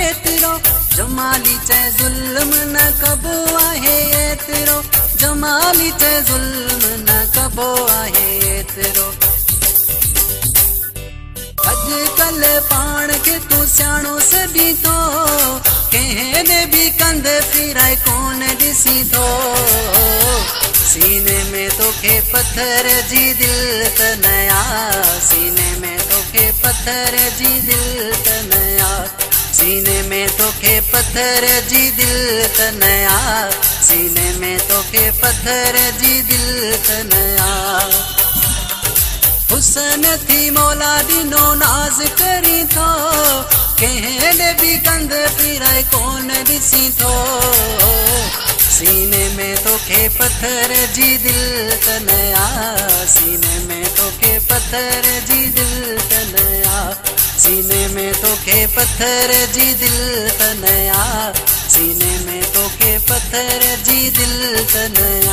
एतिरो जमाली चए ज़ुल्म न कबो आहे एतिरो जमाली चए ज़ुल्म न कबो आहे एतिरो अॼुकल्ह पाण खे तूं सियाणो सॾी थो कंहिं बि कंध फिराए कोन ॾिसी थो सीने में तोखे पत्थर जी दिल त नया सीने में तोखे पत्थर जी दिल त नया सीने में तोखे पत्थर जी दिल त नया सीने में तोखे पत्थर जी दिल त नया हुसन थी मौला ॾिनो नाज़ करी थो कंहिं बि कंध फिराए कोन ॾिसी थो सीने में तोखे पत्थर जी दिल त नया सीने में तोखे पत्थर जी दिल त नया सीने में तोखे पत्थर जी दिल त नया सीने में तोखे पत्थर जी दिल त नया।